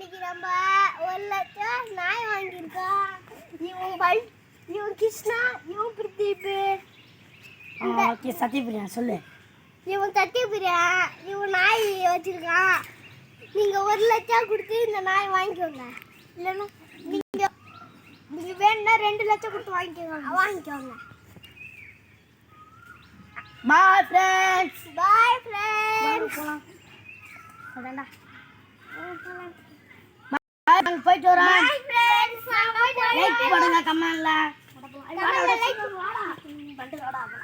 இன்னைக்கு நம்ம 1,00,000 நாய் வாங்கியிருக்கோம். இவன் கிருஷ்ணா, இவன் பிரதீப். ஓகே சத்யபிரியா சொல்லு. இவன் சத்யபிரியா, இவன் நாய் வச்சிருக்கான். நீங்க 1,00,000 கொடுத்து இந்த நாய் வாங்கிக்கோங்க. இல்லைன்னா நீங்க வேணும்னா 2,00,000 கொடுத்து வாங்கிக்கோங்க. Bye friends. Bye friends. போலாம். அடடா. பாய் நாங்க போயிட்டு வரோம். Bye friends. லைக் பண்ணுங்க கமெண்ட்ல. லைக் பண்ணுங்க.